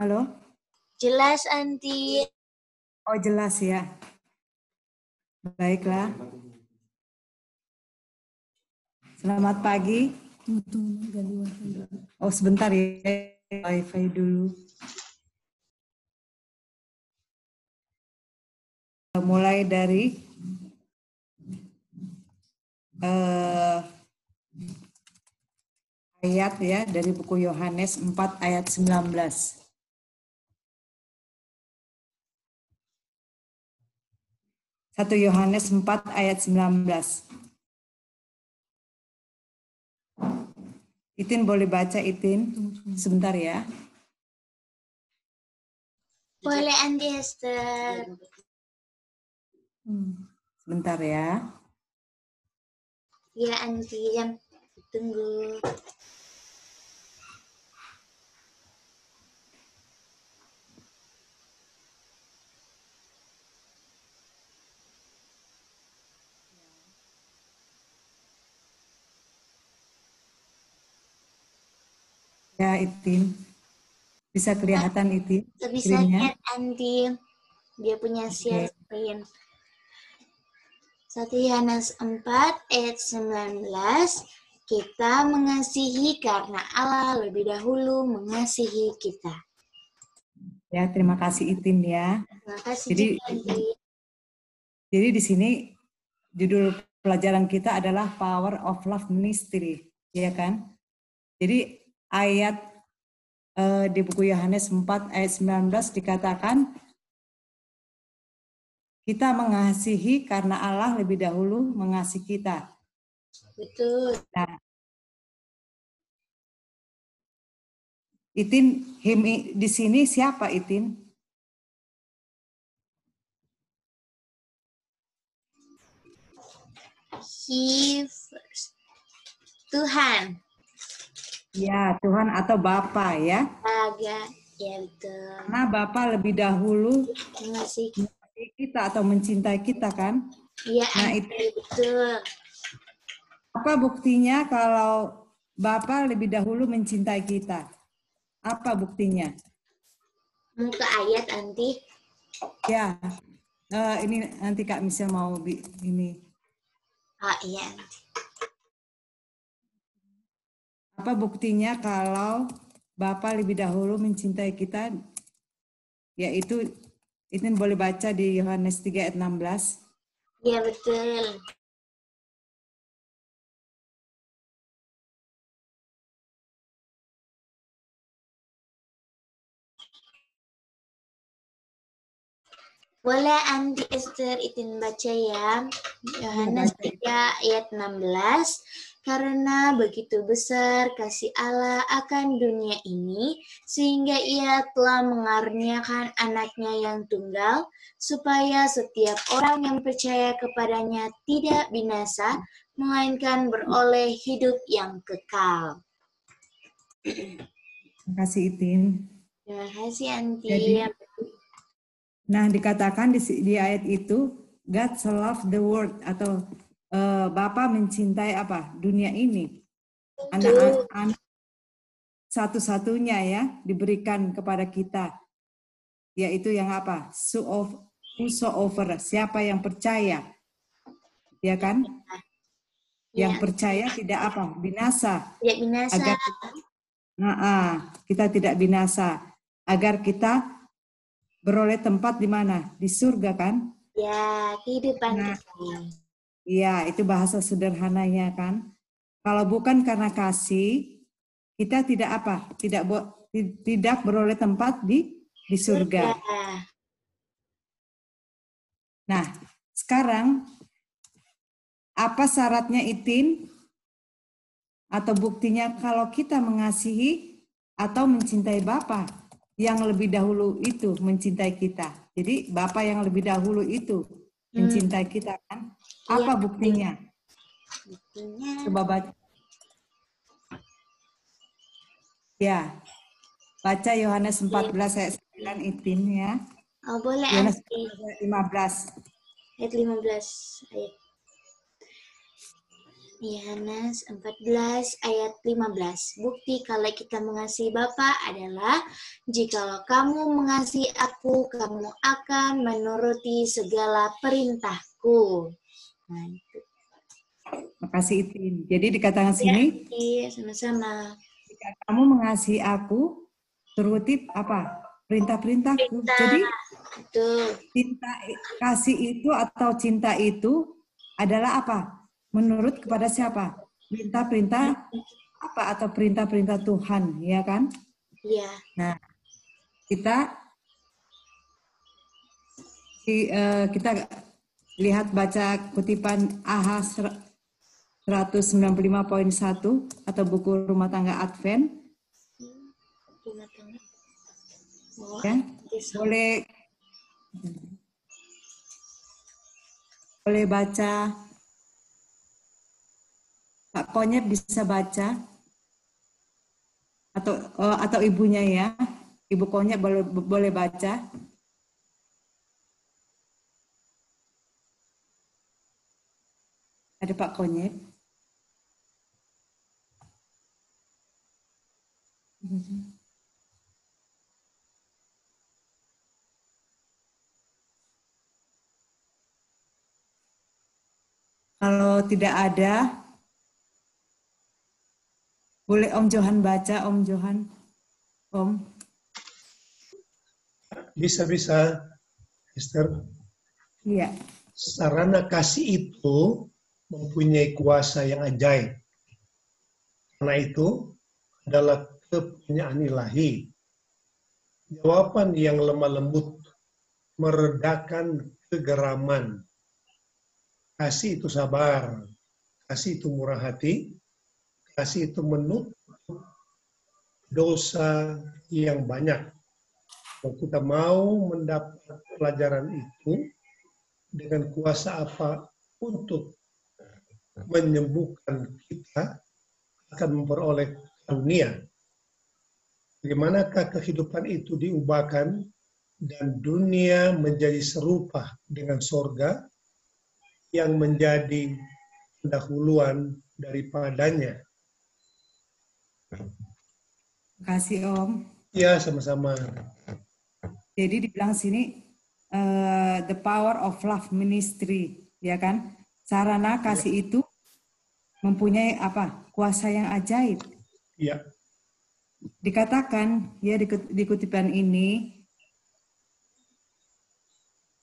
Halo? Jelas, Anti. Oh, jelas ya. Baiklah. Selamat pagi. Oh, sebentar ya. Wifi dulu. Mulai dari ayat ya, dari buku Yohanes 4 ayat 19. 1 Yohanes 4 ayat 19. Itin boleh baca, Itin? Sebentar ya. Boleh, Anti Esther. Sebentar ya. Ya, Anti. Tunggu. Ya, Itin. Bisa kelihatan, Itin? Bisa Screen-nya? lihat, Anti. Dia punya share screen. 1 Yohanes 4 ayat 19. Kita mengasihi karena Allah lebih dahulu mengasihi kita. Ya, terima kasih, Itin ya. Terima kasih Jadi, juga, Anti. Jadi di sini judul pelajaran kita adalah Power of Love Ministry, ya kan? Jadi ayat di buku Yohanes 4 ayat 19 dikatakan kita mengasihi karena Allah lebih dahulu mengasihi kita. Betul. Nah, Itin, di sini siapa, Itin? He first. Tuhan. Ya, Tuhan atau Bapa ya. Agak, ya betul. Karena Bapa lebih dahulu Mengasihi kita atau mencintai kita kan. Iya, Nah, Anti, betul. apa buktinya kalau Bapa lebih dahulu mencintai kita? Apa buktinya? Mau ke ayat, Anti? Ya, ini nanti Kak Michelle mau ini. Oh iya, Anti. Apa buktinya kalau Bapa lebih dahulu mencintai kita? Yaitu, itu boleh baca di Yohanes 3 ayat 16. Iya, betul. Boleh, Anti Esther Itin baca ya. Yohanes 3 ayat 16. Karena begitu besar kasih Allah akan dunia ini, sehingga ia telah mengaruniakan anaknya yang tunggal, supaya setiap orang yang percaya kepadanya tidak binasa, melainkan beroleh hidup yang kekal. Terima kasih, Itin. Terima kasih, Anti. Jadi, nah, dikatakan di ayat itu, God so loved the world, atau Bapa mencintai apa? Dunia ini. Anak-anak satu-satunya ya diberikan kepada kita, yaitu yang apa? Whosoever, siapa yang percaya, ya kan? Yang percaya tidak apa? Binasa. Tidak binasa. Agar kita tidak binasa, agar kita beroleh tempat di mana? Di surga kan? Ya, kehidupan kekal. Iya, itu bahasa sederhananya kan. Kalau bukan karena kasih, kita tidak apa? Tidak beroleh tempat di surga. Nah, sekarang apa syaratnya, Itin? Atau buktinya kalau kita mengasihi atau mencintai Bapa yang lebih dahulu itu mencintai kita. Jadi Bapa yang lebih dahulu itu mencintai kita kan? Apa buktinya? Coba baca. Ya, baca Yohanes 14 ayat 9 Itin ya. Oh, boleh, Yohanes Anti. 15. Ayat 15. Ayat. Yohanes 14 ayat 15. Bukti kalau kita mengasihi Bapa adalah jikalau kamu mengasihi aku, kamu akan menuruti segala perintahku. Nah, itu. Makasih Itin. Jadi dikatakan sini, Iya, sama-sama. jika kamu mengasihi aku, turuti apa? Perintah-perintahku. Perintah. Jadi Betul. kasih itu atau cinta itu adalah apa? Menurut kepada siapa? Perintah-perintah apa atau perintah-perintah Tuhan, ya kan? Iya. Nah, kita lihat baca kutipan AH 195.1 atau buku rumah tangga Advent. Rumah tangga. Oh, Ya, boleh baca. Pak Konyet bisa baca atau ibunya ya, Ibu Konyet boleh baca. Ada Pak Konyet. Kalau tidak ada, boleh Om Johan baca, Om Johan. Om. Bisa, Esther. Iya. Sarana kasih itu mempunyai kuasa yang ajaib. Karena itu adalah kepunyaan ilahi. Jawaban yang lemah lembut meredakan kegeraman. Kasih itu sabar, kasih itu murah hati, kasih itu menutup dosa yang banyak. Kalau kita mau mendapat pelajaran itu dengan kuasa apa untuk menyembuhkan kita, akan memperoleh karunia. Bagaimanakah kehidupan itu diubahkan dan dunia menjadi serupa dengan sorga yang menjadi pendahuluan daripadanya. Terima kasih Om. Ya, sama-sama. Jadi dibilang sini the power of love ministry, ya kan? Sarana kasih itu mempunyai apa? Kuasa yang ajaib. Iya. Dikatakan ya di kutipan ini,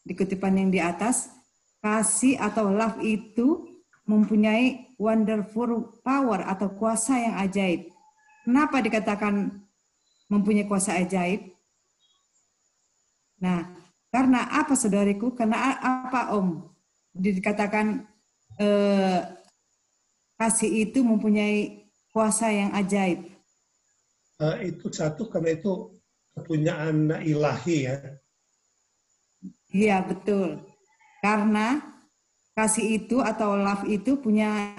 di kutipan yang di atas, kasih atau love itu mempunyai wonderful power atau kuasa yang ajaib. Kenapa dikatakan mempunyai kuasa ajaib? Nah, karena apa saudariku? Karena apa Om? Dikatakan kasih itu mempunyai kuasa yang ajaib. Itu satu karena itu kepunyaan ilahi ya. Iya betul. Karena kasih itu atau love itu punya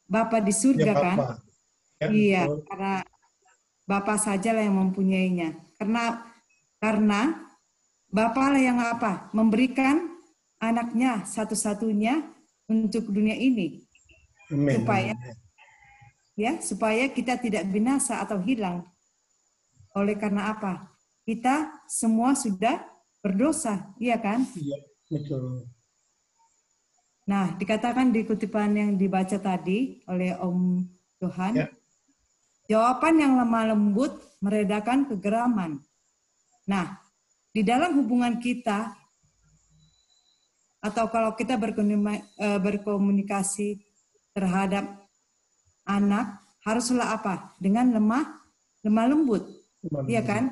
Bapa di surga Ya, kan? Ya, iya, betul. karena Bapa sajalah yang mempunyainya. Karena Bapa lah yang apa? Memberikan anaknya satu-satunya untuk dunia ini. Amen. Supaya kita tidak binasa atau hilang. Oleh karena apa? Kita semua sudah berdosa, iya kan? Iya, betul. Nah, dikatakan di kutipan yang dibaca tadi oleh Om Johan, ya. Jawaban yang lemah lembut meredakan kegeraman. Nah, di dalam hubungan kita, atau kalau kita berkomunikasi terhadap anak, haruslah apa? Dengan lemah lembut, iya kan?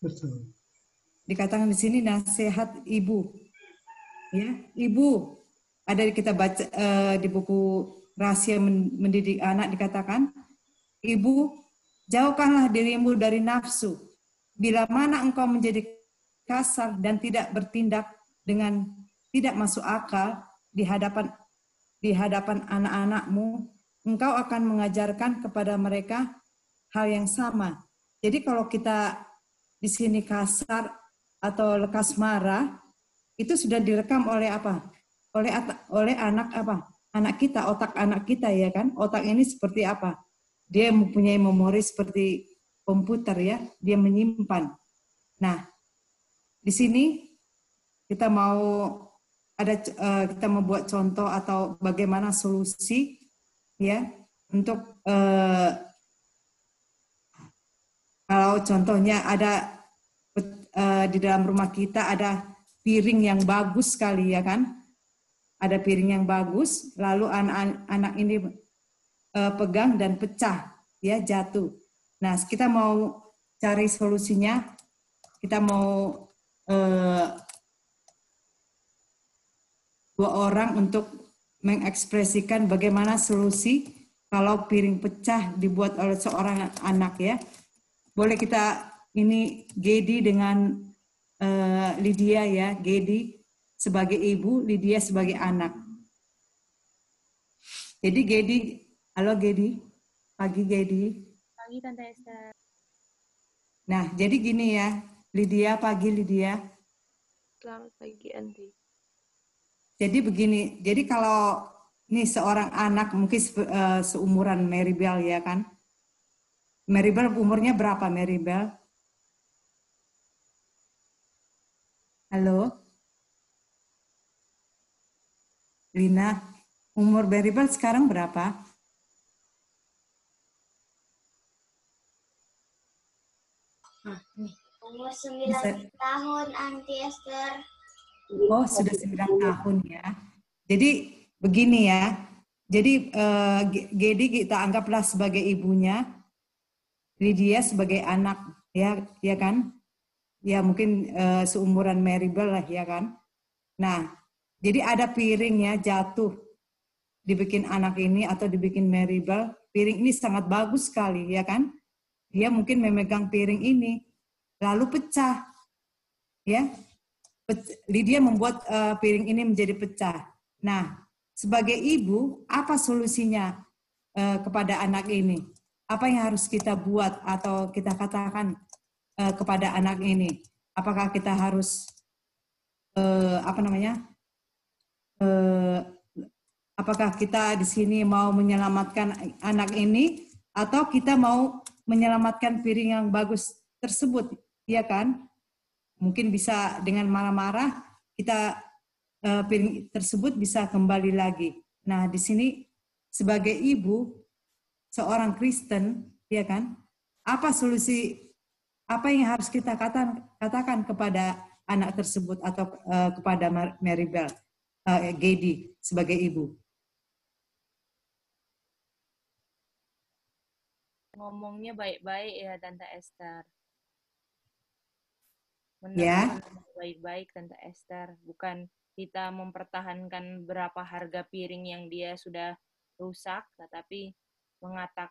Betul. Dikatakan di sini nasihat ibu, ya, ibu. Ada kita baca di buku Rahasia Mendidik Anak dikatakan, ibu, jauhkanlah dirimu dari nafsu. Bila mana engkau menjadi kasar dan tidak bertindak dengan tidak masuk akal di hadapan anak-anakmu, engkau akan mengajarkan kepada mereka hal yang sama. Jadi kalau kita di sini kasar atau lekas marah, itu sudah direkam oleh apa? Oleh anak apa? anak kita, otak anak kita ya kan. Otak ini seperti apa? Dia mempunyai memori seperti komputer ya, dia menyimpan. Nah, di sini kita kita membuat contoh atau bagaimana solusi ya untuk kalau contohnya ada di dalam rumah kita ada piring yang bagus sekali ya kan, ada piring yang bagus, lalu anak ini pegang dan pecah ya, jatuh. Nah, kita mau cari solusinya, kita mau dua orang untuk mengekspresikan bagaimana solusi kalau piring pecah dibuat oleh seorang anak ya. Boleh kita ini Gedi dengan Lydia ya, Gedi sebagai ibu, Lydia sebagai anak. Jadi Gedi, halo Gedi, pagi Gedi. Pagi Tante Esther. Nah, jadi gini ya, Lydia, pagi Lydia. Selamat pagi Andi. Jadi begini, jadi kalau ini seorang anak mungkin seumuran Maribel ya kan. Maribel umurnya berapa Maribel? Halo? Lina, umur Maribel sekarang berapa? Umur 9 tahun, Aunty Esther. Oh, sudah 9 tahun ya. Jadi begini ya. Jadi Gedi kita anggaplah sebagai ibunya, Lydia sebagai anak ya, ya kan? Ya mungkin seumuran Maribel lah ya kan. Nah, jadi ada piring ya jatuh dibikin anak ini atau dibikin Maribel. Piring ini sangat bagus sekali ya kan. Dia mungkin memegang piring ini lalu pecah ya. Lydia membuat piring ini menjadi pecah. Nah, sebagai ibu, apa solusinya kepada anak ini? Apa yang harus kita buat atau kita katakan kepada anak ini? Apakah kita harus apakah kita di sini mau menyelamatkan anak ini atau kita mau menyelamatkan piring yang bagus tersebut, ya kan? Mungkin bisa dengan marah-marah kita piring tersebut bisa kembali lagi. Nah, di sini sebagai ibu seorang Kristen, ya kan? Apa solusi, apa yang harus kita katakan kepada anak tersebut atau kepada Maribel, Gedi sebagai ibu? Ngomongnya baik-baik ya Tante Esther. Ya. Baik-baik Tante Esther, bukan kita mempertahankan berapa harga piring yang dia sudah rusak, tetapi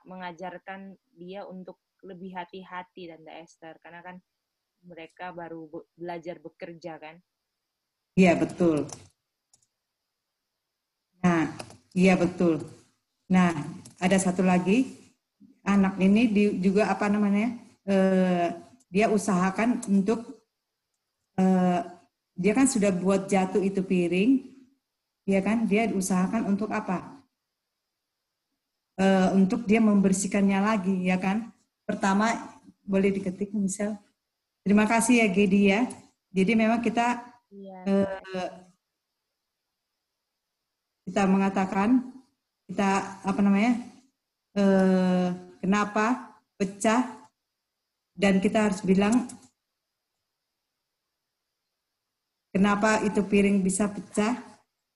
mengajarkan dia untuk lebih hati-hati Tante Esther, karena kan mereka baru belajar bekerja kan? Iya betul. Nah, iya betul. Nah, ada satu lagi, anak ini juga apa namanya? Dia usahakan untuk dia kan sudah buat jatuh itu piring, ya kan? Dia usahakan untuk apa? Untuk dia membersihkannya lagi, ya kan? Pertama, boleh diketik misal. Terima kasih ya Gedi ya. Jadi memang kita kita mengatakan kita apa namanya? Kenapa pecah, dan kita harus bilang kenapa itu piring bisa pecah.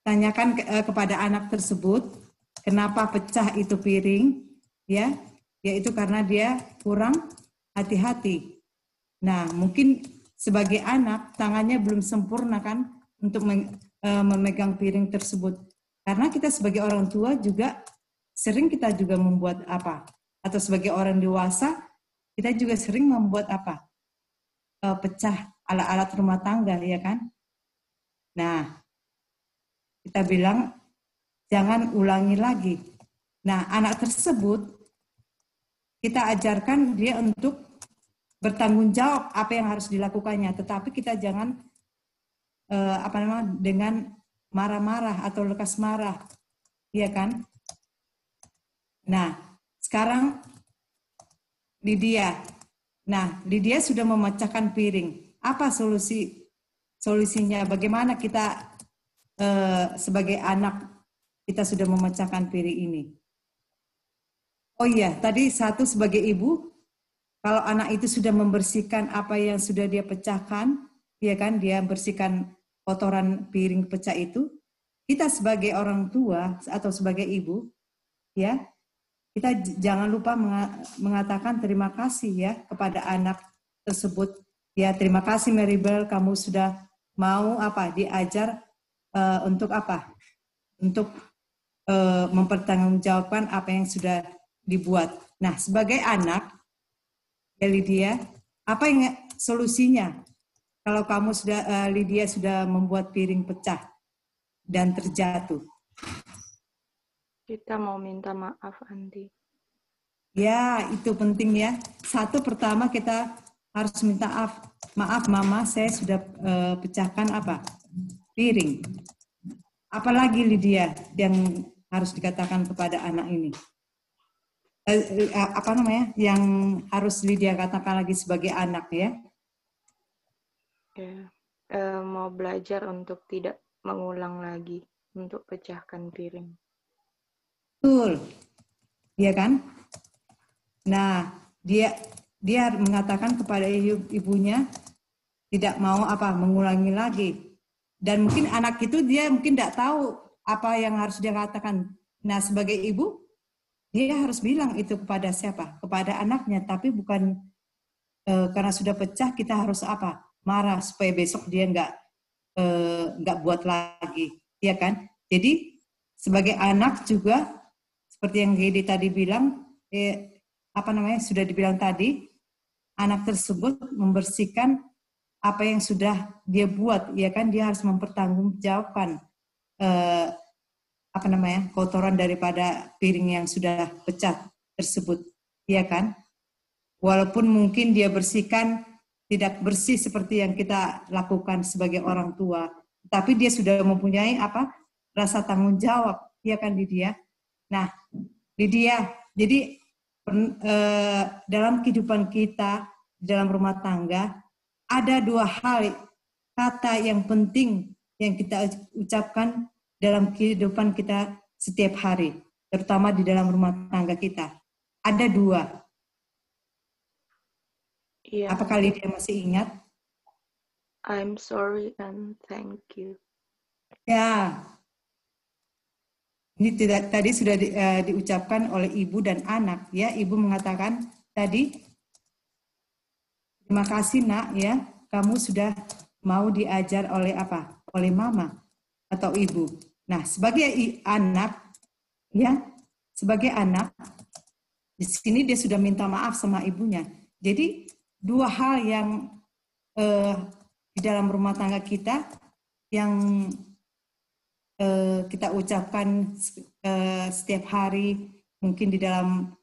Tanyakan kepada anak tersebut, kenapa pecah itu piring, ya, yaitu karena dia kurang hati-hati. Nah, mungkin sebagai anak tangannya belum sempurna kan untuk memegang piring tersebut. Karena kita sebagai orang tua juga sering kita juga membuat apa? Atau sebagai orang dewasa kita juga sering membuat apa? Pecah alat-alat rumah tangga, ya kan? Nah, kita bilang jangan ulangi lagi. Nah, anak tersebut kita ajarkan dia untuk bertanggung jawab apa yang harus dilakukannya, tetapi kita jangan dengan marah-marah atau lekas marah. iya kan? Nah, sekarang Lydia. Nah, Lydia sudah memecahkan piring. Apa solusinya? Bagaimana kita sebagai anak kita sudah memecahkan piring ini? Oh iya, tadi satu sebagai ibu, kalau anak itu sudah membersihkan apa yang sudah dia pecahkan, ya kan, dia bersihkan kotoran piring pecah itu, kita sebagai orang tua atau sebagai ibu, ya, kita jangan lupa mengatakan terima kasih ya kepada anak tersebut. Ya, terima kasih Maribel, kamu sudah mau diajar untuk Untuk mempertanggungjawabkan apa yang sudah dibuat. Nah, sebagai anak, ya Lydia, apa yang solusinya? Kalau kamu Lydia sudah membuat piring pecah dan terjatuh. Kita mau minta maaf, Andi. Ya, itu penting ya. Satu, pertama kita harus minta maaf Mama, saya sudah pecahkan piring. Apalagi Lydia yang harus dikatakan kepada anak ini? Yang harus Lydia katakan lagi sebagai anak ya? Ya, mau belajar untuk tidak mengulang lagi, untuk pecahkan piring. Betul, iya kan? Nah, dia mengatakan kepada ibunya tidak mau mengulangi lagi. Dan mungkin anak itu dia mungkin tidak tahu apa yang harus dia katakan. Nah, sebagai ibu, dia harus bilang itu kepada siapa? Kepada anaknya, tapi bukan karena sudah pecah kita harus marah supaya besok dia nggak buat lagi, ya kan? Jadi sebagai anak juga seperti yang Gedi tadi bilang, sudah dibilang tadi, anak tersebut membersihkan apa yang sudah dia buat, ya kan? Dia harus mempertanggungjawabkan kotoran daripada piring yang sudah pecah tersebut, ya kan? Walaupun mungkin dia bersihkan tidak bersih seperti yang kita lakukan sebagai orang tua, tapi dia sudah mempunyai rasa tanggung jawab, ya kan Lydia? Nah, Lydia, jadi dalam kehidupan kita, dalam rumah tangga, ada dua hal kata yang penting yang kita ucapkan dalam kehidupan kita setiap hari, terutama di dalam rumah tangga kita. Ada dua. Iya. Apakah Lydia masih ingat? I'm sorry and thank you. Ya, ini tadi sudah diucapkan oleh ibu dan anak. Ya, ibu mengatakan tadi, terima kasih nak ya, kamu sudah mau diajar oleh oleh mama atau ibu. Nah, sebagai anak, ya, sebagai anak, di sini dia sudah minta maaf sama ibunya. Jadi dua hal yang di dalam rumah tangga kita yang kita ucapkan setiap hari, mungkin di dalam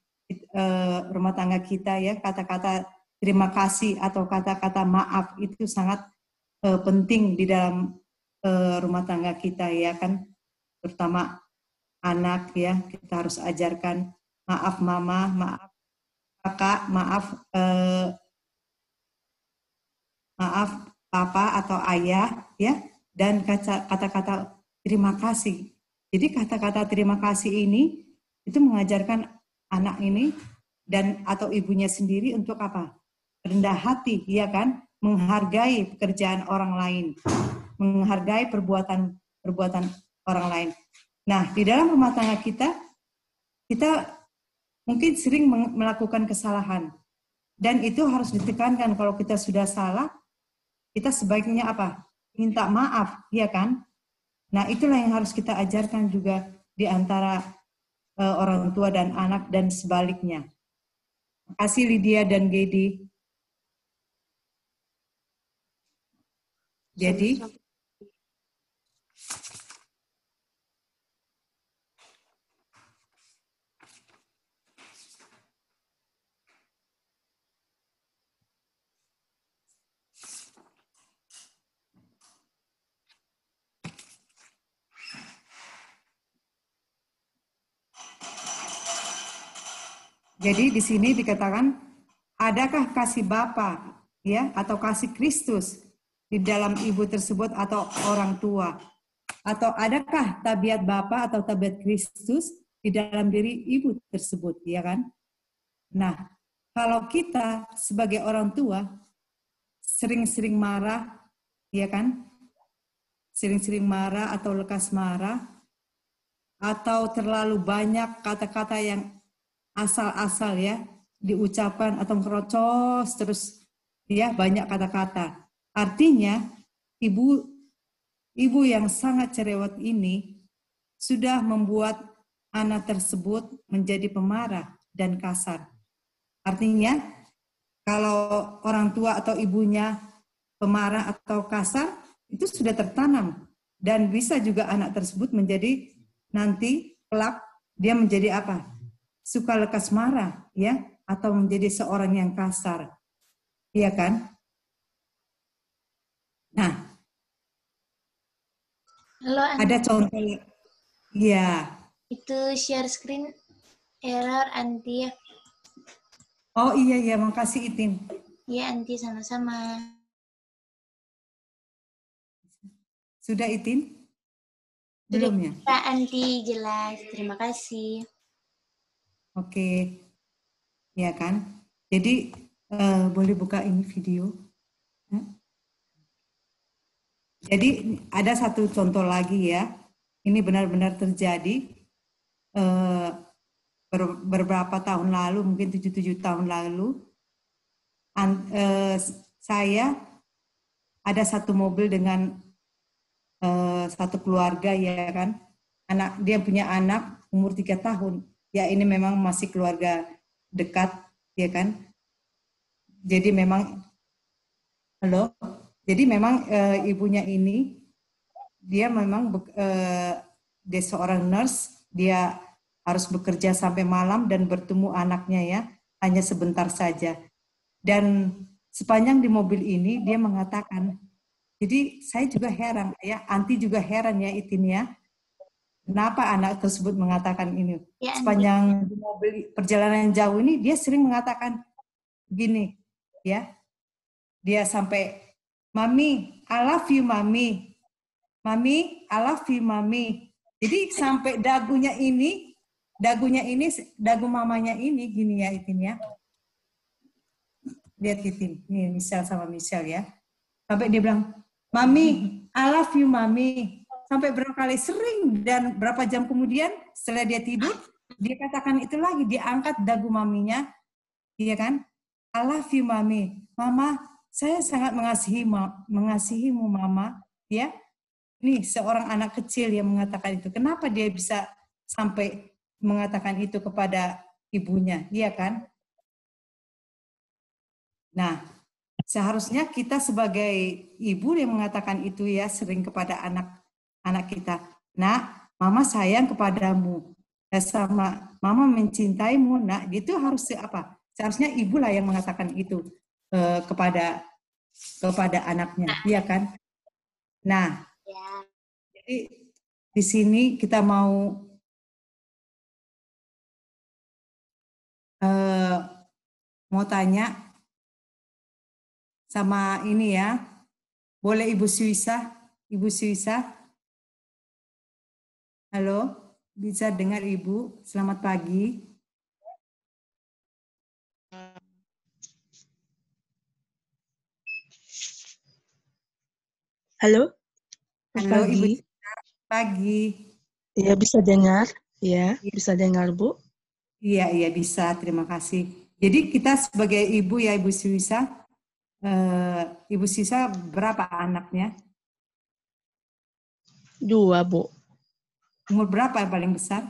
rumah tangga kita ya, kata-kata terima kasih atau kata-kata maaf itu sangat penting di dalam rumah tangga kita ya kan, terutama anak ya, kita harus ajarkan maaf mama, maaf kakak, maaf papa atau ayah ya, dan kata-kata terima kasih. Jadi kata-kata terima kasih ini itu mengajarkan anak ini dan atau ibunya sendiri untuk rendah hati, ya kan, menghargai pekerjaan orang lain, menghargai perbuatan orang lain. Nah, di dalam rumah tangga kita mungkin sering melakukan kesalahan, dan itu harus ditekankan. Kalau kita sudah salah, kita sebaiknya minta maaf, ya kan? Nah, itulah yang harus kita ajarkan juga di antara orang tua dan anak dan sebaliknya. Terima kasih Lydia dan Gedi. Jadi, Jadi di sini dikatakan, adakah kasih Bapa ya atau kasih Kristus di dalam ibu tersebut atau orang tua? Atau adakah tabiat Bapa atau tabiat Kristus di dalam diri ibu tersebut, ya kan? Nah, kalau kita sebagai orang tua sering-sering marah, ya kan? Sering-sering marah atau lekas marah, atau terlalu banyak kata-kata yang asal-asal ya diucapkan atau ngerocos terus ya banyak kata-kata. Artinya ibu yang sangat cerewet ini sudah membuat anak tersebut menjadi pemarah dan kasar. Artinya kalau orang tua atau ibunya pemarah atau kasar itu sudah tertanam dan bisa juga anak tersebut menjadi nanti kelak dia menjadi apa? Suka lekas marah, ya, atau menjadi seorang yang kasar, iya kan? Nah, Halo, ada contoh, ya. itu share screen error Anti ya. Oh iya, makasih Itin. Ya Anti, sama-sama. Sudah Itin? Belum ya? Sudah Anti, jelas. Terima kasih. Oke, ya kan? Jadi boleh buka ini video. Jadi ada satu contoh lagi ya. Ini benar-benar terjadi beberapa tahun lalu, mungkin 7 tahun lalu. Saya ada satu mobil dengan satu keluarga ya kan. Dia punya anak umur 3 tahun. Ya ini memang masih keluarga dekat ya kan. Jadi memang ibunya ini dia memang dia seorang nurse, dia harus bekerja sampai malam dan bertemu anaknya ya hanya sebentar saja. Dan sepanjang di mobil ini dia mengatakan, jadi saya juga heran ya, Anti juga heran ya Itin ya. Kenapa anak tersebut mengatakan ini? Ya, sepanjang di mobil perjalanan jauh ini dia sering mengatakan gini, ya. Dia sampai, "Mami, I love you, Mami. Mami, I love you, Mami." Jadi sampai dagunya ini, dagu mamanya ini gini ya Itin ya. Lihat Itin, ini Michelle sama Michelle ya. Sampai dia bilang, "Mami, I love you, Mami." Sampai berapa kali sering dan berapa jam kemudian setelah dia tidur, dia katakan itu lagi, dia angkat dagu maminya, iya kan? "I love you, Mami." "Mama, saya sangat mengasihimu, Mama." Ya, nih seorang anak kecil yang mengatakan itu. Kenapa dia bisa sampai mengatakan itu kepada ibunya, iya kan? Nah, seharusnya kita sebagai ibu yang mengatakan itu ya sering kepada anak kita. "Nak, Mama sayang kepadamu. Sama Mama mencintaimu, Nak." Gitu harus apa? Seharusnya ibulah yang mengatakan itu kepada anaknya, iya kan? Nah, jadi di sini kita mau tanya sama ini ya. Boleh Ibu Suisa? Ibu Suisa? Halo, bisa dengar Ibu? Selamat pagi. Halo, Halo pagi. Ibu Suisa, pagi. Ya, bisa dengar? Ya, bisa dengar Bu? Iya, bisa. Terima kasih. Jadi kita sebagai ibu ya Ibu Suisa, Ibu Suisa berapa anaknya? 2 Bu. Umur berapa yang paling besar?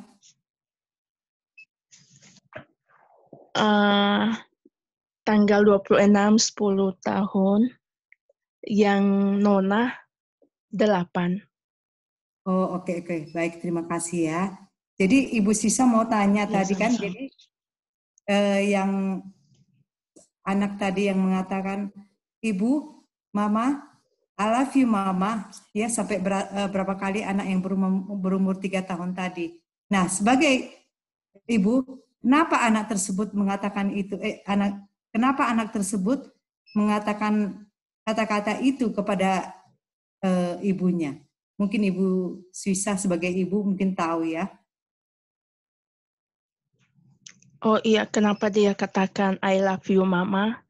Tanggal 26, 10 tahun. Yang Nona 8. Oh, oke. Baik, terima kasih ya. Jadi Ibu Sisa mau tanya Ya, tadi kan, sama-sama. jadi yang anak tadi yang mengatakan, "Ibu, Mama, I love you, Mama." Ya, sampai berapa kali anak yang berumur 3 tahun tadi. Nah, sebagai ibu, kenapa anak tersebut mengatakan itu? Kenapa anak tersebut mengatakan kata-kata itu kepada ibunya? Mungkin Ibu Suisa sebagai ibu mungkin tahu ya. Oh iya, kenapa dia katakan I love you mama?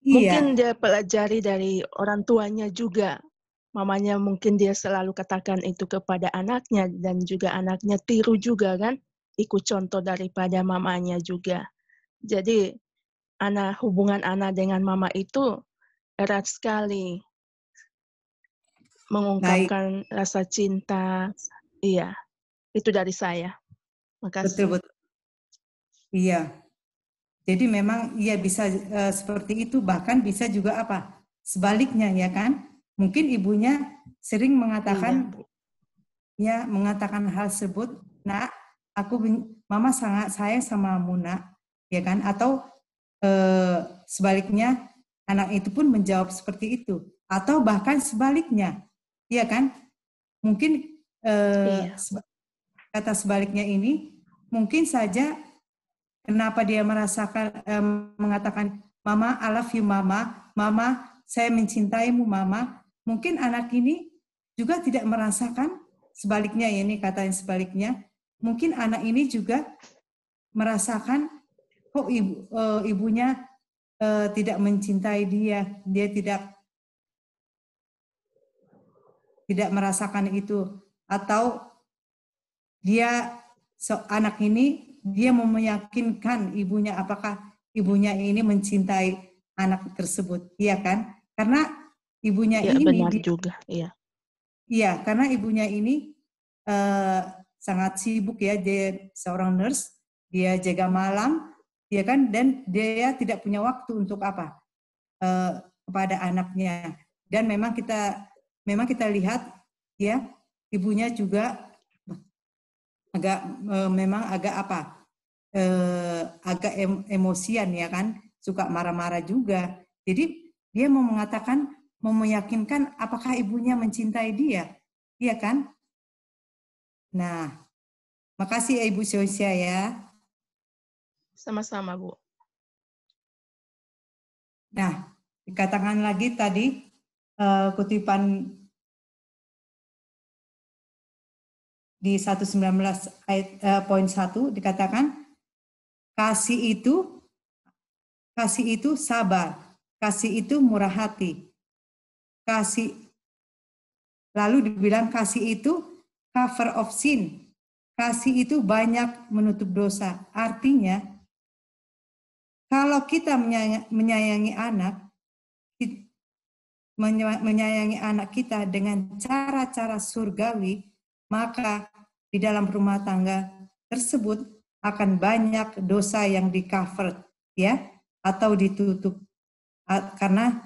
Iya. Mungkin dia pelajari dari orang tuanya juga. Mamanya mungkin dia selalu katakan itu kepada anaknya dan juga anaknya tiru juga kan, ikut contoh daripada mamanya juga. Jadi hubungan anak dengan mama itu erat sekali, mengungkapkan rasa cinta. Iya, itu dari saya. Makasih. Betul. Iya. Jadi memang ia bisa seperti itu, bahkan bisa juga apa? Sebaliknya ya kan? Mungkin ibunya sering mengatakan mengatakan hal tersebut, "Nak, mama sangat sayang sama Muna," ya kan? Atau sebaliknya anak itu pun menjawab seperti itu, atau bahkan sebaliknya, ya kan? Mungkin kata sebaliknya ini mungkin saja kenapa dia mengatakan mama, I love you mama, mama saya mencintaimu mama. Mungkin anak ini juga tidak merasakan sebaliknya, ya ini kata yang sebaliknya. Mungkin anak ini juga merasakan kok ibunya tidak mencintai dia tidak merasakan itu, atau anak ini dia mau meyakinkan ibunya apakah ibunya ini mencintai anak tersebut, iya kan? Karena ibunya ya, ini benar juga, iya. Iya, karena ibunya ini sangat sibuk ya, dia seorang nurse, dia jaga malam, ya kan, dan dia tidak punya waktu untuk apa kepada anaknya. Dan memang kita lihat ya, ibunya juga agak emosian ya kan, suka marah-marah juga. Jadi dia mau meyakinkan apakah ibunya mencintai dia, iya kan? Nah, makasih ya Ibu Syosia ya. Sama-sama Bu. Nah, dikatakan lagi tadi kutipan di 119 ayat poin 1 dikatakan kasih itu sabar, kasih itu murah hati, lalu dibilang kasih itu cover of sin, kasih itu banyak menutup dosa. Artinya kalau kita menyayangi anak kita dengan cara-cara surgawi, maka di dalam rumah tangga tersebut akan banyak dosa yang di-cover ya, atau ditutup, karena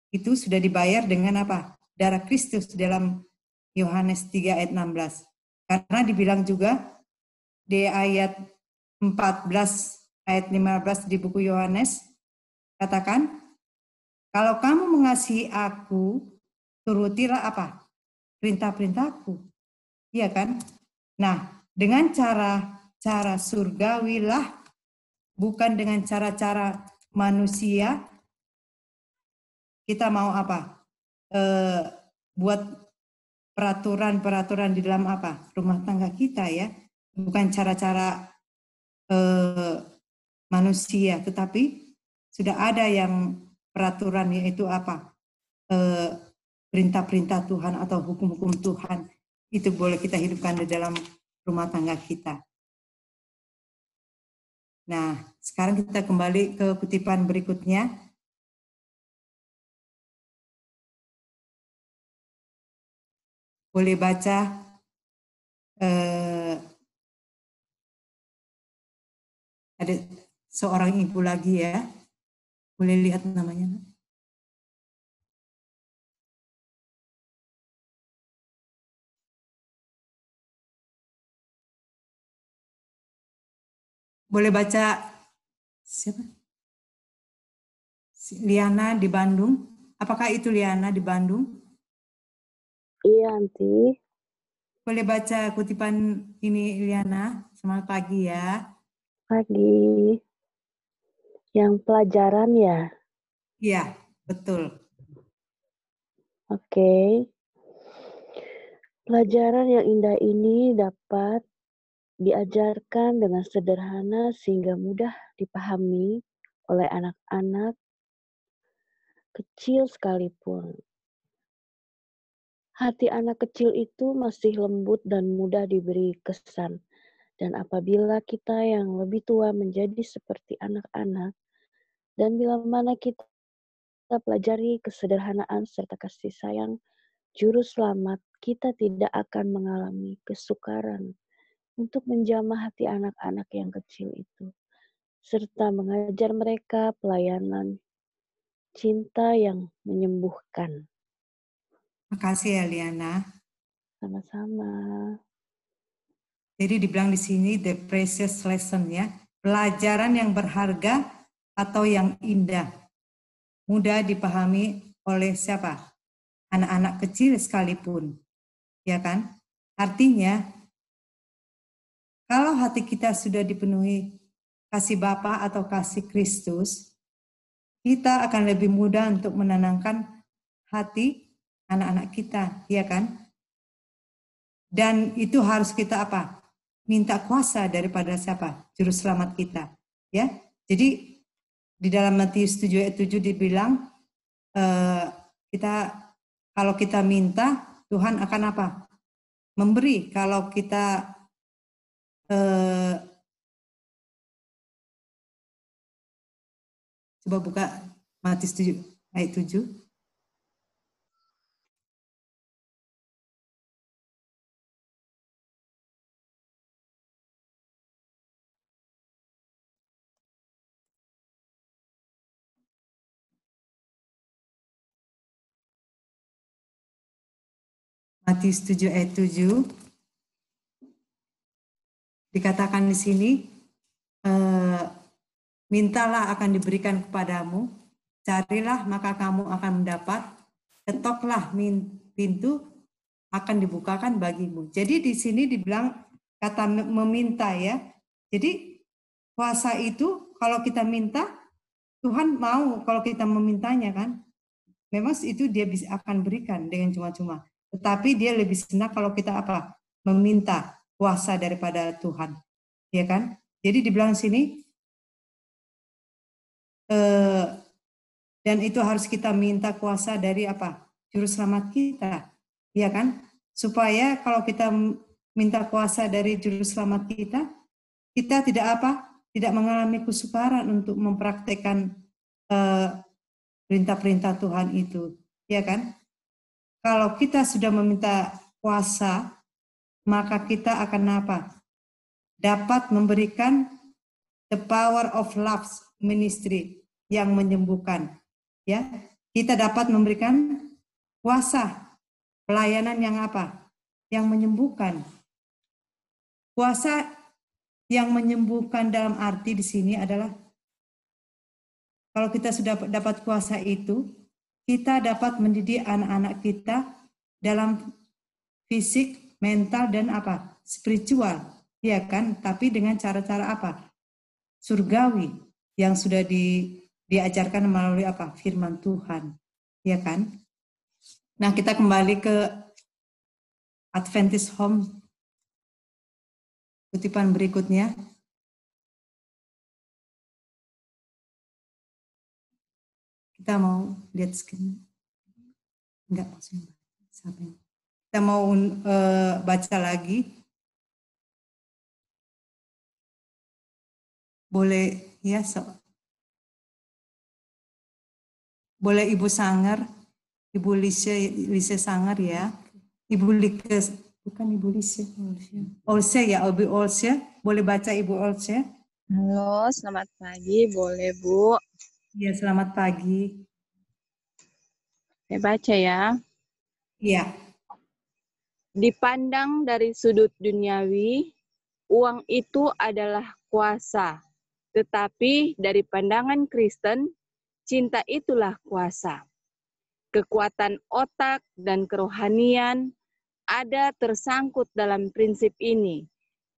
itu sudah dibayar dengan apa? Darah Kristus dalam Yohanes 3 ayat 16. Karena dibilang juga di ayat 14 ayat 15 di buku Yohanes, katakan, kalau kamu mengasihi aku, turutilah apa? Perintah-perintahku. Iya kan? Nah, dengan cara surgawi lah, bukan dengan cara-cara manusia. Kita mau apa? Buat peraturan-peraturan di dalam apa? Rumah tangga kita ya. Bukan cara-cara manusia, tetapi sudah ada yang peraturan, yaitu apa? Perintah-perintah Tuhan atau hukum-hukum Tuhan. Itu boleh kita hidupkan di dalam rumah tangga kita. Nah, sekarang kita kembali ke kutipan berikutnya. Boleh baca ada seorang ibu lagi ya. Boleh lihat namanya. Boleh baca siapa? Liana di Bandung. Apakah itu Liana di Bandung? Iya, Aunty. Boleh baca kutipan ini Liana. Selamat pagi ya. pagi. Yang pelajaran ya? Iya, betul. Oke. Pelajaran yang indah ini dapat diajarkan dengan sederhana sehingga mudah dipahami oleh anak-anak kecil sekalipun. Hati anak kecil itu masih lembut dan mudah diberi kesan. Dan apabila kita yang lebih tua menjadi seperti anak-anak, dan bila mana kita pelajari kesederhanaan serta kasih sayang Juru Selamat, kita tidak akan mengalami kesukaran untuk menjamah hati anak-anak yang kecil itu, serta mengajar mereka pelayanan cinta yang menyembuhkan. Makasih ya, Liana. Sama-sama. Jadi dibilang di sini the precious lesson ya, pelajaran yang berharga atau yang indah, mudah dipahami oleh siapa? Anak-anak kecil sekalipun, ya kan? Artinya, kalau hati kita sudah dipenuhi kasih Bapa atau kasih Kristus, kita akan lebih mudah untuk menenangkan hati anak-anak kita, ya kan? Dan itu harus kita apa? Minta kuasa daripada siapa? Juru selamat kita, ya. Jadi di dalam Matius 7:7 dibilang kita kalau kita minta Tuhan akan apa? Memberi. Kalau kita coba buka Matius 7:7. Matius 7:7 dikatakan di sini, mintalah akan diberikan kepadamu, carilah maka kamu akan mendapat, ketoklah pintu akan dibukakan bagimu. Jadi di sini dibilang kata meminta ya. Jadi kuasa itu kalau kita minta, Tuhan mau kalau kita memintanya kan. Memang itu dia bisa akan berikan dengan cuma-cuma. Tetapi dia lebih senang kalau kita apa? Meminta kuasa daripada Tuhan. Ya kan? Jadi dibilang sini, dan itu harus kita minta kuasa dari apa? Juru selamat kita. Ya kan? Supaya kalau kita minta kuasa dari juru selamat kita tidak apa? Tidak mengalami kesukaran untuk mempraktekkan perintah-perintah Tuhan itu, ya kan? Kalau kita sudah meminta kuasa, maka kita akan apa? Dapat memberikan the power of love ministry yang menyembuhkan, ya. Kita dapat memberikan kuasa pelayanan yang apa? Yang menyembuhkan. Kuasa yang menyembuhkan dalam arti di sini adalah kalau kita sudah dapat kuasa itu, kita dapat mendidik anak-anak kita dalam fisik, mental, dan apa? Spiritual, ya kan? Tapi dengan cara-cara apa? Surgawi, yang sudah diajarkan melalui apa? Firman Tuhan, ya kan? Nah, kita kembali ke Adventist Home, kutipan berikutnya. Kita mau lihat screen. Enggak, maksudnya. Kita mau baca lagi. Boleh ya, boleh Ibu Sanger, Ibu Lise Sanger ya. Ibu Likes, bukan Ibu Lise. Olse ya, Ibu Olse. Boleh baca Ibu Olse? Halo, selamat pagi. Boleh, Bu? Iya, selamat pagi. Saya baca ya. Iya. Dipandang dari sudut duniawi, uang itu adalah kuasa. Tetapi dari pandangan Kristen, cinta itulah kuasa. Kekuatan otak dan kerohanian ada tersangkut dalam prinsip ini.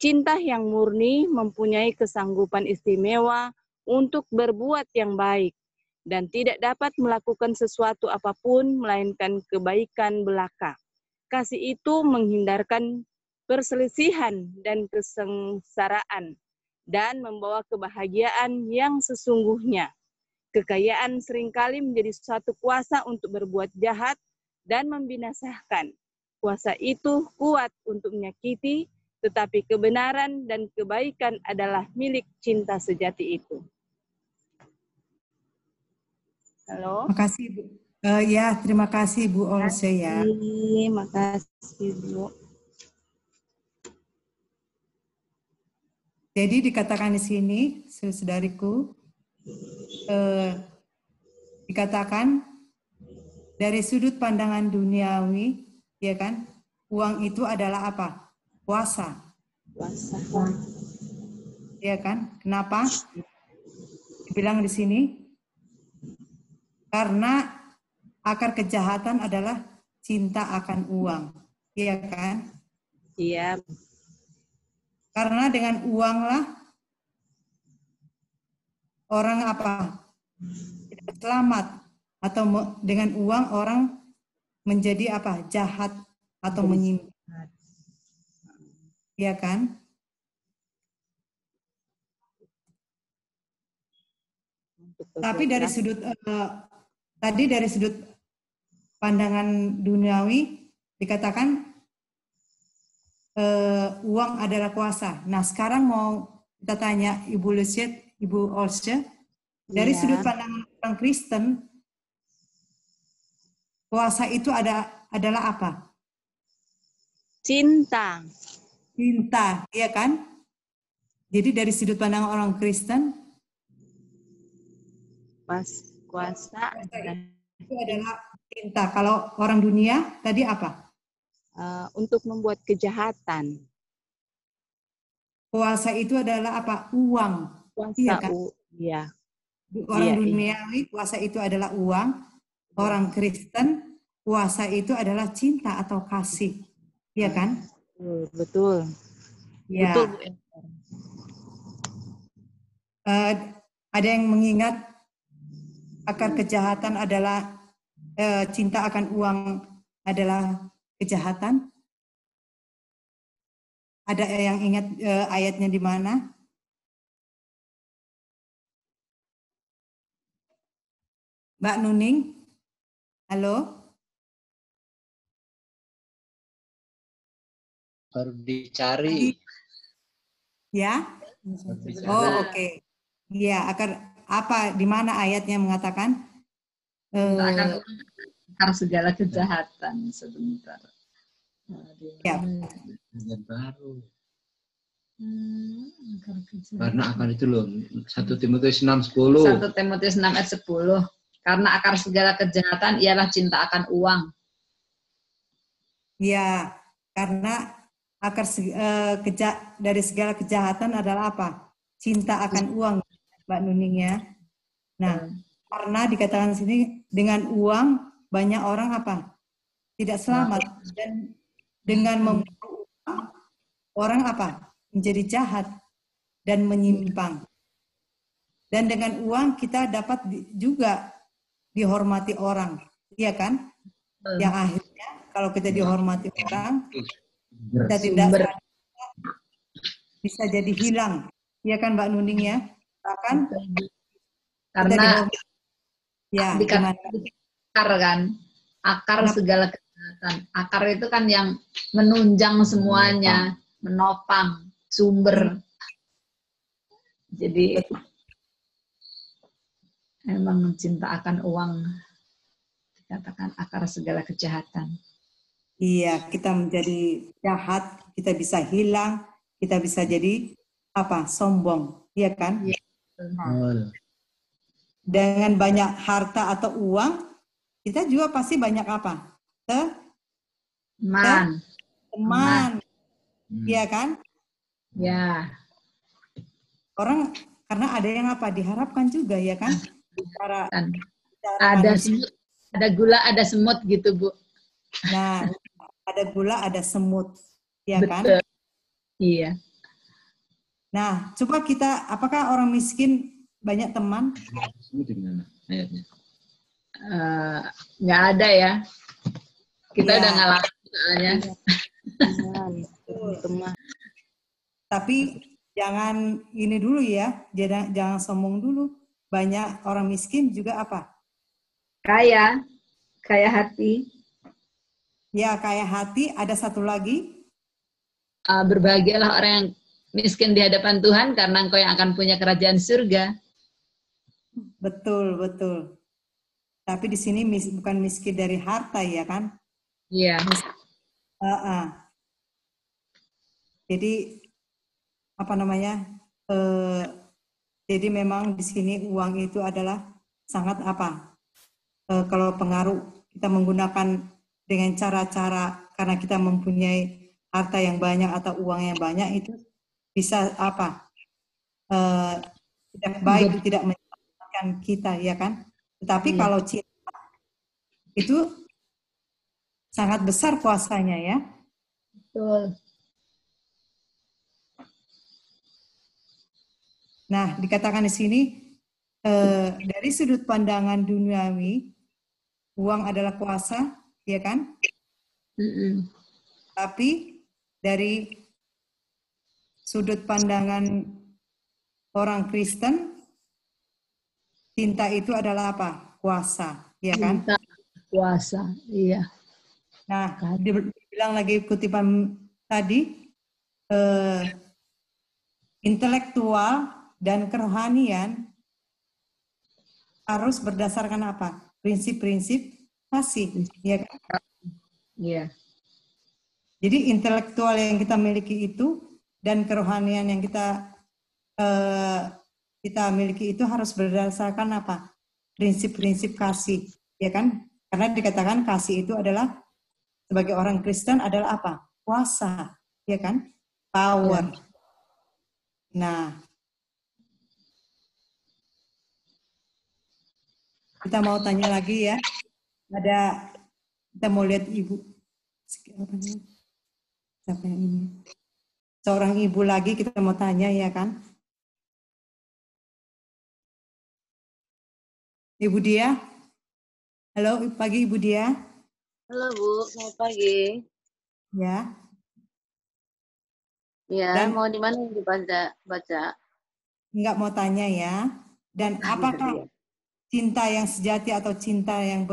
Cinta yang murni mempunyai kesanggupan istimewa untuk berbuat yang baik dan tidak dapat melakukan sesuatu apapun melainkan kebaikan belaka. Kasih itu menghindarkan perselisihan dan kesengsaraan dan membawa kebahagiaan yang sesungguhnya. Kekayaan seringkali menjadi suatu kuasa untuk berbuat jahat dan membinasakan. Kuasa itu kuat untuk menyakiti, tetapi kebenaran dan kebaikan adalah milik cinta sejati itu. Halo. Makasih Bu. Ya, terima kasih Bu Olse ya. Terima kasih Bu. Jadi dikatakan di sini, saudariku, dikatakan dari sudut pandangan duniawi, ya kan, uang itu adalah apa? Kuasa. Kuasa. Ya kan? Kenapa? Dibilang di sini, karena akar kejahatan adalah cinta akan uang. Iya kan? Iya. Karena dengan uanglah orang apa? Tidak selamat. Atau dengan uang orang menjadi apa? Jahat atau menyimpan. Iya kan? Tapi dari sudut tadi dari sudut pandangan duniawi dikatakan uang adalah kuasa. Nah, sekarang mau kita tanya Ibu Luciet, Ibu Olse, dari sudut pandangan orang Kristen, kuasa itu adalah apa? Cinta. Cinta, iya kan? Jadi dari sudut pandang orang Kristen, kuasa itu adalah cinta. Kalau orang dunia tadi apa? Untuk membuat kejahatan. Kuasa itu adalah apa? Uang. Kuasa, iya kan? Iya. Orang duniawi kuasa itu adalah uang. Orang Kristen kuasa itu adalah cinta atau kasih. Iya kan? Betul. Ya. Betul. Ada yang mengingat akar kejahatan adalah cinta akan uang adalah kejahatan? Ada yang ingat ayatnya di mana? Mbak Nuning? Halo? Baru dicari. Ya? Oh, oke. Iya, apa di mana ayatnya mengatakan akan akar segala kejahatan sebentar. Ya. Baru. Karena akar itu loh 1 Timotius 6:10. 1 Timotius 6 ayat 10. Karena akar segala kejahatan ialah cinta akan uang. Ya, karena akar dari segala kejahatan adalah apa? Cinta akan uang, Mbak Nuning ya. Nah, karena dikatakan sini dengan uang banyak orang apa? Tidak selamat, dan dengan memburu uang orang apa? Menjadi jahat dan menyimpang. Dan dengan uang kita dapat juga dihormati orang, iya kan? Yang akhirnya kalau kita dihormati orang, kita tidak bisa jadi hilang, iya kan Mbak Nuning ya? Bahkan karena ya, akar kan, akar segala kejahatan. Akar itu kan yang menunjang semuanya, menopang sumber. Jadi memang cinta akan uang dikatakan akar segala kejahatan. Iya, kita menjadi jahat, kita bisa hilang, kita bisa jadi apa? Sombong, iya kan? Ya. Dengan banyak harta atau uang, kita juga pasti banyak apa? Teman, iya kan? Ya. Orang karena ada yang apa? Diharapkan juga, ya kan? Ada semut, ada gula, ada semut gitu Bu. Nah, ada gula, ada semut, ya kan? Iya. Nah, coba kita, apakah orang miskin banyak teman? Itu gimana ayatnya? Nggak ada ya. Kita Ya. udah ngalamin soalnya. Teman. Tapi jangan ini dulu ya, jangan sombong dulu. Banyak orang miskin juga apa? Kaya hati. Ya, kaya hati. Ada satu lagi. Berbahagialah orang yang miskin di hadapan Tuhan, karena engkau yang akan punya kerajaan surga. Betul, betul. Tapi di sini bukan miskin dari harta ya kan? Iya. Jadi apa namanya? Jadi memang di sini uang itu adalah sangat apa? Kalau pengaruh kita menggunakan dengan cara-cara karena kita mempunyai harta yang banyak atau uang yang banyak itu bisa apa? Tidak baik, tidak menyelamatkan kita ya kan? Tetapi kalau cinta itu sangat besar kuasanya ya. Betul. Nah, dikatakan di sini dari sudut pandangan duniawi, uang adalah kuasa, ya kan? Tapi dari sudut pandangan orang Kristen, cinta itu adalah apa? Kuasa, ya kan? Cinta, kuasa, iya. Nah, dibilang lagi kutipan tadi, intelektual dan kerohanian harus berdasarkan apa? Prinsip-prinsip kasih, ya kan? Iya. Jadi intelektual yang kita miliki itu dan kerohanian yang kita miliki itu harus berdasarkan apa? Prinsip-prinsip kasih, ya kan? Karena dikatakan kasih itu adalah sebagai orang Kristen adalah apa? Kuasa, ya kan? Power. Ya. Nah, kita mau tanya lagi ya. Kita mau lihat ibu. Siapa yang ini? Seorang ibu lagi kita mau tanya ya kan? Ibu Dia. Halo, pagi Ibu Dia. Halo Bu, selamat pagi. Ya. Ya, Dan mau di mana baca? Enggak mau tanya ya. Dan apakah cinta yang sejati atau cinta yang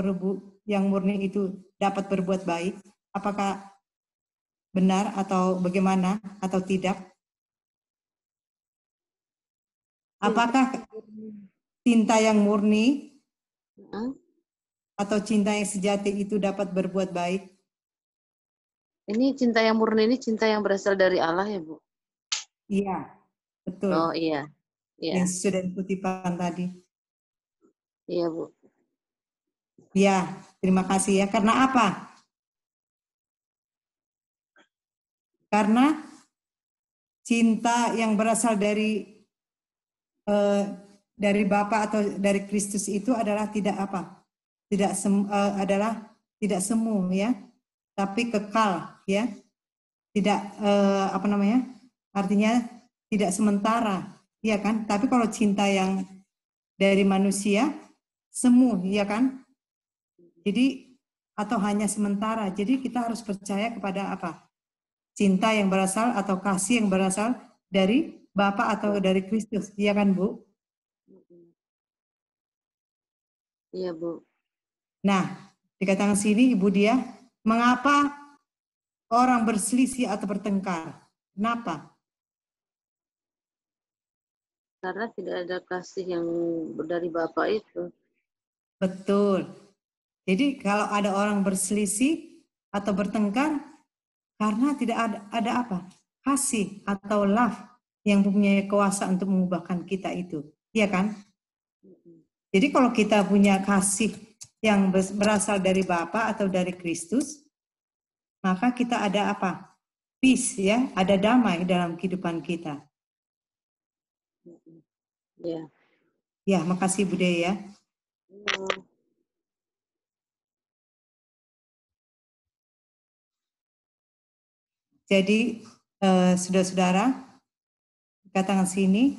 murni itu dapat berbuat baik? Apakah benar atau bagaimana atau tidak? Apakah cinta yang murni atau cinta yang sejati itu dapat berbuat baik? Ini cinta yang murni ini cinta yang berasal dari Allah ya Bu? Iya, betul. Oh iya. Yang sudah kutipan tadi. Iya Bu. Ya, terima kasih ya. Karena apa? Karena cinta yang berasal dari Bapa atau dari Kristus itu adalah tidak apa? Adalah tidak semu ya, tapi kekal ya. Tidak artinya tidak sementara, ya kan? Tapi kalau cinta yang dari manusia semu, ya kan? Jadi atau hanya sementara. Jadi kita harus percaya kepada apa? Cinta yang berasal atau kasih yang berasal dari Bapa atau dari Kristus, iya kan Bu? Iya Bu. Nah, dikatakan sini Ibu Dia, mengapa orang berselisih atau bertengkar? Kenapa? Karena tidak ada kasih yang dari Bapa itu. Betul. Jadi kalau ada orang berselisih atau bertengkar, karena tidak ada apa? Kasih atau love yang mempunyai kuasa untuk mengubahkan kita itu. Iya kan? Jadi kalau kita punya kasih yang berasal dari Bapa atau dari Kristus, maka kita ada apa? Peace ya, ada damai dalam kehidupan kita. Ya. Ya, makasih Bu Dea ya. Jadi saudara-saudara, Dikatakan sini,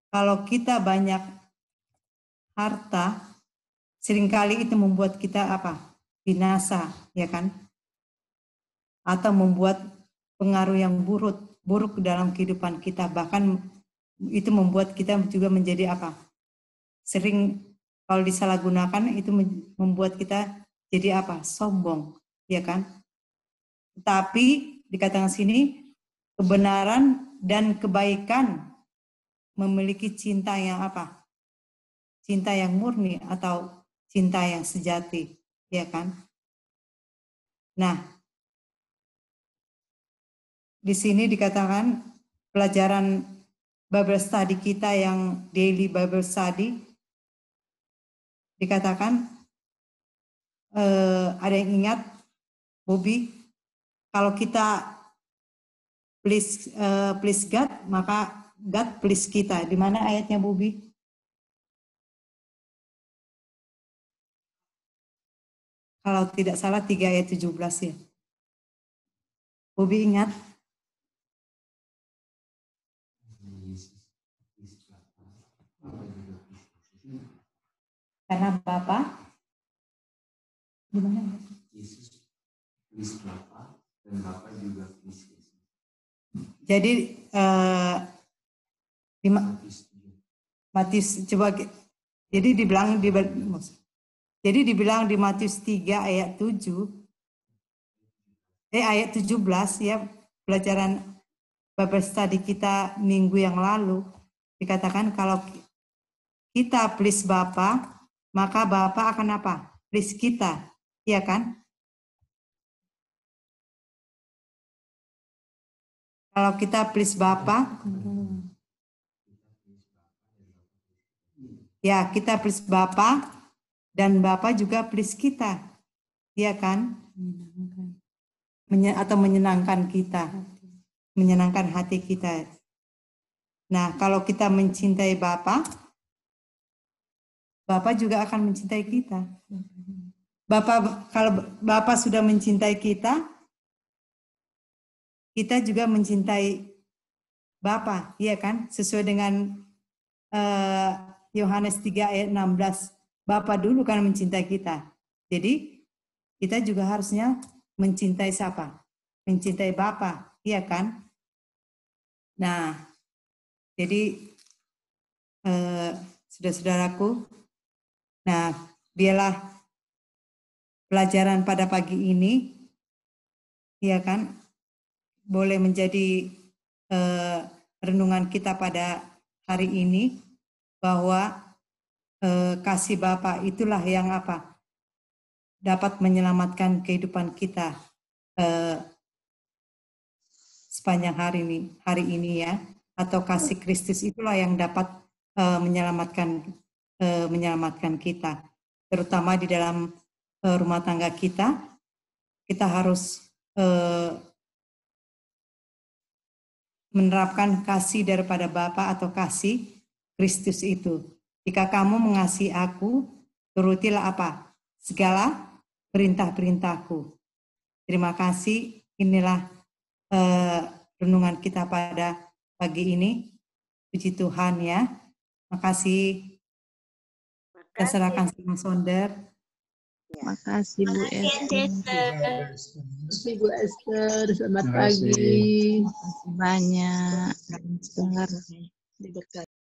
kalau kita banyak harta, seringkali itu membuat kita apa? Binasa, ya kan? Atau membuat pengaruh yang buruk dalam kehidupan kita. Bahkan itu membuat kita juga menjadi apa? Sering kalau disalahgunakan itu membuat kita jadi apa? Sombong, ya kan? Tapi dikatakan sini, kebenaran dan kebaikan memiliki cinta yang apa? Cinta yang murni atau cinta yang sejati, ya kan? Nah, di sini dikatakan pelajaran Bible study kita yang daily Bible study, dikatakan ada yang ingat, Bobby, kalau kita please God, maka God please kita. Di mana ayatnya, Bobby? Kalau tidak salah 3 ayat 17 ya. Bobby ingat? Karena Bapa di mana? Yesus please Bapa dan Bapa juga please Yesus. Jadi di Matius coba, jadi dibilang di Matius 3 ayat 7 ayat 17 ya, pelajaran Bible study kita minggu yang lalu, dikatakan kalau kita please Bapa, maka Bapa akan apa? Please kita, iya kan? Kalau kita please Bapa, ya kita please Bapa dan Bapa juga please kita, iya kan? Atau menyenangkan kita, menyenangkan hati kita. Nah, kalau kita mencintai Bapa, Bapa juga akan mencintai kita. Kalau Bapa sudah mencintai kita, kita juga mencintai Bapa, iya kan? Sesuai dengan Yohanes 3 ayat 16. Bapa dulu kan mencintai kita. Jadi kita juga harusnya mencintai siapa? Mencintai Bapa, iya kan? Nah, jadi saudara-saudaraku, nah biarlah pelajaran pada pagi ini, iya kan, boleh menjadi renungan kita pada hari ini, bahwa kasih Bapa itulah yang apa? Dapat menyelamatkan kehidupan kita sepanjang hari ini ya, atau kasih Kristus itulah yang dapat menyelamatkan kita, terutama di dalam rumah tangga kita. Kita harus menerapkan kasih daripada Bapa atau kasih Kristus itu. Jika kamu mengasihi aku, turutilah apa? Segala perintah-perintahku. Terima kasih. Inilah renungan kita pada pagi ini. Puji Tuhan ya. Makasih. Kita serahkan sama Sonder. Makasih Bu Esther. Makasih Bu Esther. Selamat Terima kasih. pagi. Makasih banyak. Dengar diberkati.